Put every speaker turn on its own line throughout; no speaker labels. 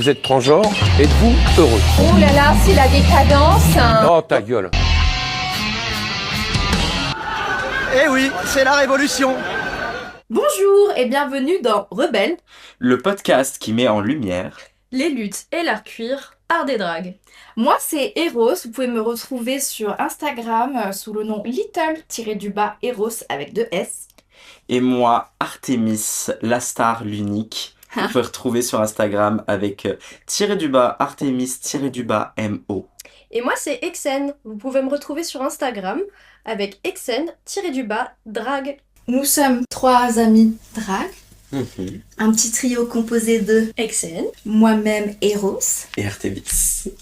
Vous êtes transgenre, êtes-vous heureux?
Oh là là, c'est la décadence.
Oh ta gueule.
Eh oui, c'est la révolution.
Bonjour et bienvenue dans Rebelle,
le podcast qui met en lumière
les luttes et l'art cuir, art des dragues. Moi c'est Eros, vous pouvez me retrouver sur Instagram sous le nom little-eros avec 2 S.
et moi Artemis, la star, l'unique. Vous pouvez retrouver sur Instagram avec Artemis-MO.
Et moi, c'est Exen. Vous pouvez me retrouver sur Instagram avec Exen-drag.
Nous sommes 3 amis drague, un petit trio composé de
Exen.
moi-même Eros.
Et Artemis.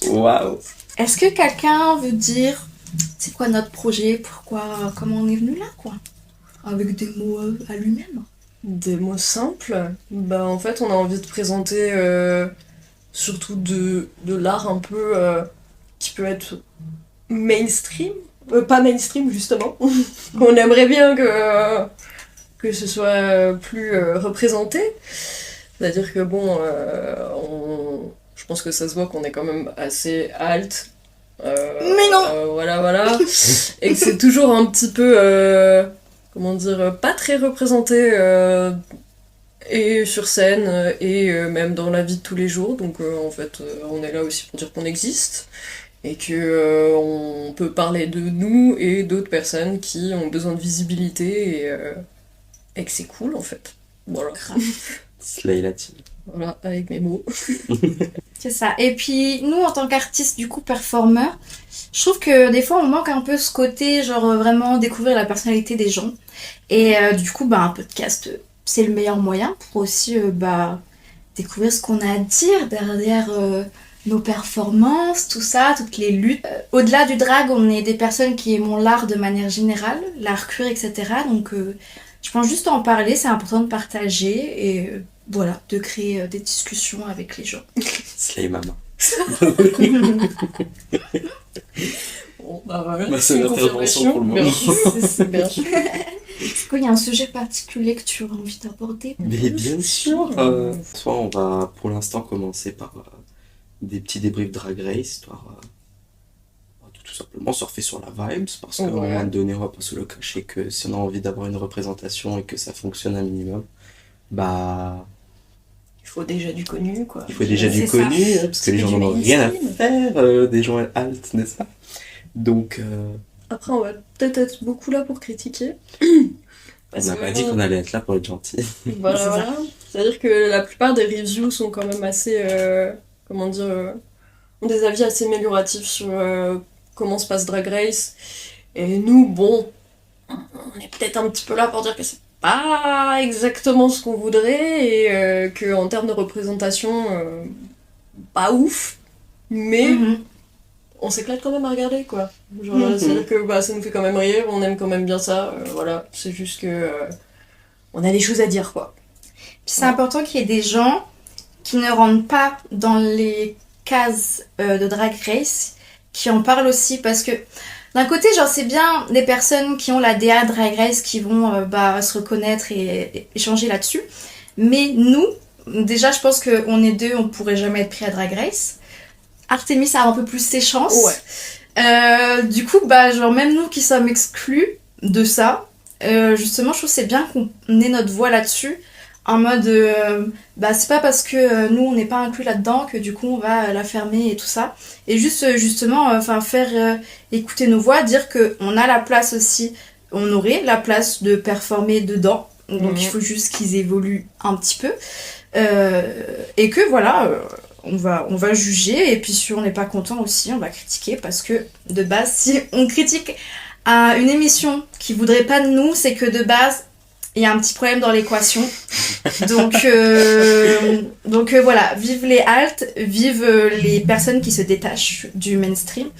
Waouh.
Est-ce que quelqu'un veut dire c'est quoi notre projet, pourquoi, comment on est venu là quoi? Avec des mots à lui-même.
Des mots simples. En fait, on a envie de présenter surtout de l'art un peu qui peut être mainstream. Pas mainstream, justement. On aimerait bien que ce soit plus représenté. C'est-à-dire que je pense que ça se voit qu'on est quand même assez alt.
Mais non
Voilà. Et que c'est toujours un petit peu... pas très représenté et sur scène et même dans la vie de tous les jours. Donc en fait, on est là aussi pour dire qu'on existe et que on peut parler de nous et d'autres personnes qui ont besoin de visibilité et que c'est cool en fait. Voilà.
Slay la team.
Voilà, avec mes mots.
C'est ça. Et puis, nous, en tant qu'artistes, du coup, performeurs, je trouve que des fois, on manque un peu ce côté, genre, vraiment découvrir la personnalité des gens. Et du coup, un podcast, c'est le meilleur moyen pour aussi, découvrir ce qu'on a à dire derrière nos performances, tout ça, toutes les luttes. Au-delà du drag, on est des personnes qui aimons l'art de manière générale, l'art cuir, etc. Donc, je pense juste en parler, c'est important de partager et... voilà, de créer des discussions avec les gens.
Slay maman.
Voilà,
C'est une intervention pour le moment.
C'est bien sûr.
Est-ce qu'il y a un sujet particulier que tu aurais envie d'aborder?
Mais bien sûr. Soit on va pour l'instant commencer par des petits débriefs Drag Race, histoire de tout simplement surfer sur la vibes, parce qu'à un moment donné, on va pas se le cacher que si on a envie d'avoir une représentation et que ça fonctionne un minimum,
il faut déjà du connu, quoi.
Il faut déjà du
C'est
connu,
ça.
parce que les gens n'en ont rien à faire, des gens alt, n'est-ce pas? Donc,
Après, on va peut-être être beaucoup là pour critiquer.
on n'a pas dit qu'on allait être là pour être gentil.
Voilà. C'est-à-dire que la plupart des reviews sont quand même assez... ont des avis assez amélioratifs sur comment se passe Drag Race. Et nous, on est peut-être un petit peu là pour dire que c'est pas exactement ce qu'on voudrait et qu'en termes de représentation, pas ouf, mais on s'éclate quand même à regarder, quoi. C'est-à-dire que ça nous fait quand même rire, on aime quand même bien ça, voilà. C'est juste que on a des choses à dire, quoi.
Puis c'est important qu'il y ait des gens qui ne rentrent pas dans les cases de Drag Race, qui en parlent aussi, parce que d'un côté, c'est bien des personnes qui ont la DA Drag Race qui vont se reconnaître et échanger là-dessus. Mais nous, déjà, je pense qu'on est 2, on pourrait jamais être pris à Drag Race. Artemis a un peu plus ses chances.
Ouais.
Du coup, même nous qui sommes exclus de ça, justement, je trouve que c'est bien qu'on ait notre voix là-dessus. En mode, c'est pas parce que nous on n'est pas inclus là-dedans que du coup on va la fermer et tout ça. Et justement, faire écouter nos voix, dire qu'on a la place aussi, on aurait la place de performer dedans. Donc il faut juste qu'ils évoluent un petit peu. Et que voilà, on va juger. Et puis si on n'est pas content aussi, on va critiquer. Parce que de base, si on critique à une émission qui voudrait pas de nous, c'est que de base, il y a un petit problème dans l'équation. Donc voilà, vive les alts, vive les personnes qui se détachent du mainstream.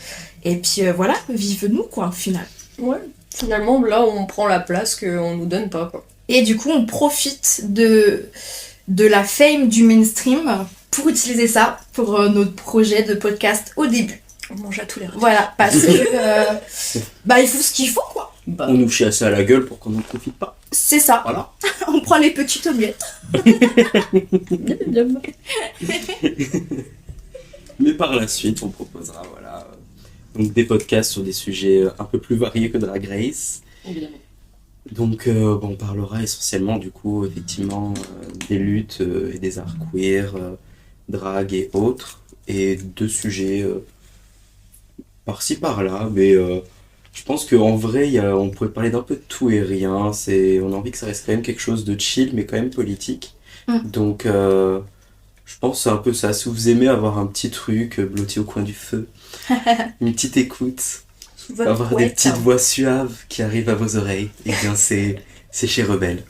Et puis voilà, vive nous quoi, au final.
Ouais, finalement là on prend la place qu'on nous donne pas, quoi.
Et du coup on profite de la fame du mainstream pour utiliser ça pour notre projet de podcast au début.
On mange à tous les repas.
Voilà, parce que il faut ce qu'il faut quoi.
Bah,
On nous chiasse à la gueule pour qu'on n'en profite pas.
C'est ça.
Voilà.
On prend les petites omelettes.
bien.
Mais par la suite, on proposera donc des podcasts sur des sujets un peu plus variés que Drag Race.
Évidemment.
Donc on parlera essentiellement du coup effectivement des luttes et des arts queer, drag et autres, et de sujets par-ci par-là, mais je pense qu'en vrai on pourrait parler d'un peu de tout et rien. On a envie que ça reste quand même quelque chose de chill mais quand même politique. Donc je pense que c'est un peu ça. Si vous aimez avoir un petit truc blotti au coin du feu, une petite écoute, avoir des petites voix suaves qui arrivent à vos oreilles, et bien c'est chez Rebelle.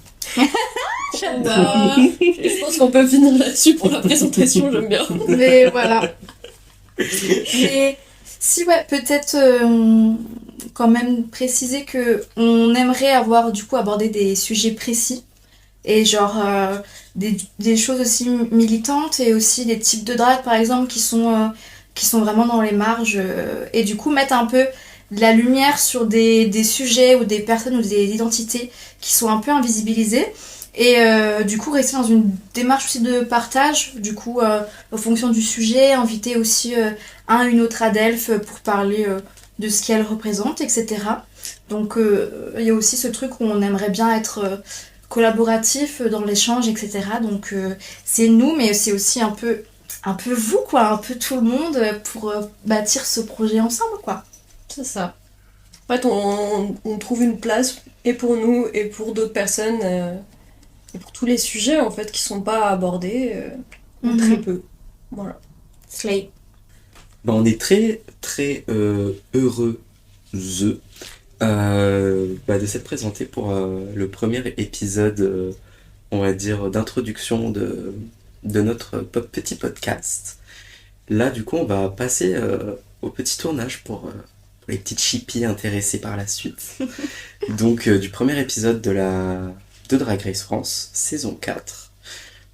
J'adore. Je pense qu'on peut finir là-dessus pour la présentation, j'aime bien.
Mais voilà. Mais si, ouais, peut-être quand même préciser que on aimerait avoir du coup abordé des sujets précis et genre des choses aussi militantes et aussi des types de drague par exemple qui sont vraiment dans les marges et du coup mettre un peu de la lumière sur des sujets ou des personnes ou des identités qui sont un peu invisibilisées et du coup rester dans une démarche aussi de partage du coup en fonction du sujet, inviter aussi une autre adelphe pour parler de ce qu'elle représente, etc. Donc il y a aussi ce truc où on aimerait bien être collaboratif dans l'échange, etc. Donc c'est nous, mais c'est aussi un peu vous, quoi, un peu tout le monde pour bâtir ce projet ensemble, quoi.
C'est ça. En fait, on trouve une place et pour nous et pour d'autres personnes et pour tous les sujets en fait qui sont pas abordés très peu. Voilà.
Slay.
On est très très heureux de s'être présenté pour le premier épisode, on va dire, d'introduction de notre petit podcast. Là, du coup, on va passer au petit tournage pour les petites chippies intéressées par la suite. Donc, du premier épisode de Drag Race France, saison 4.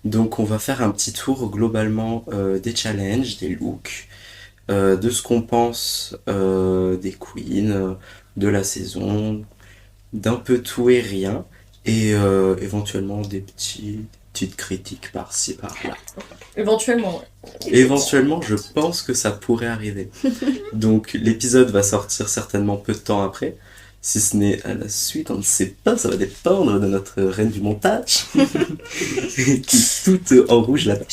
Donc, on va faire un petit tour globalement des challenges, des looks, de ce qu'on pense des queens, de la saison, d'un peu tout et rien, et éventuellement des petites critiques par-ci par-là.
Éventuellement, ouais.
Éventuellement, je pense que ça pourrait arriver. Donc l'épisode va sortir certainement peu de temps après. Si ce n'est à la suite, on ne sait pas, ça va dépendre de notre reine du montage. Qui est toute en rouge là-bas.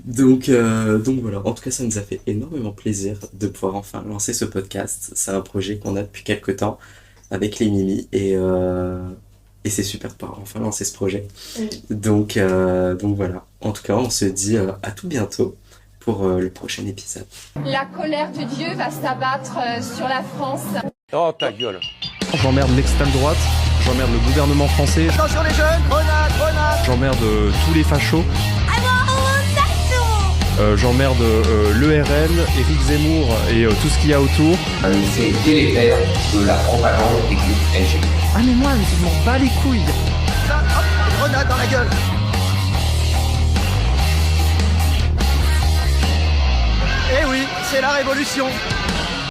Donc voilà, en tout cas ça nous a fait énormément plaisir de pouvoir enfin lancer ce podcast. C'est un projet qu'on a depuis quelques temps avec les Mimi et c'est super de pouvoir enfin lancer ce projet. Donc voilà, en tout cas on se dit à tout bientôt pour le prochain épisode.
La colère de Dieu va s'abattre sur la France.
Oh ta gueule.
J'emmerde l'extrême droite, j'emmerde le gouvernement français,
Attention les jeunes, grenade.
j'emmerde tous les fachos. J'emmerde l'ERN, Éric Zemmour et tout ce qu'il y a autour.
Un effet délétère de la propagande des groupes LGBT.
Ah mais moi, je m'en bats les couilles.
Ça, hop, grenade dans la gueule. Eh oui, c'est la révolution.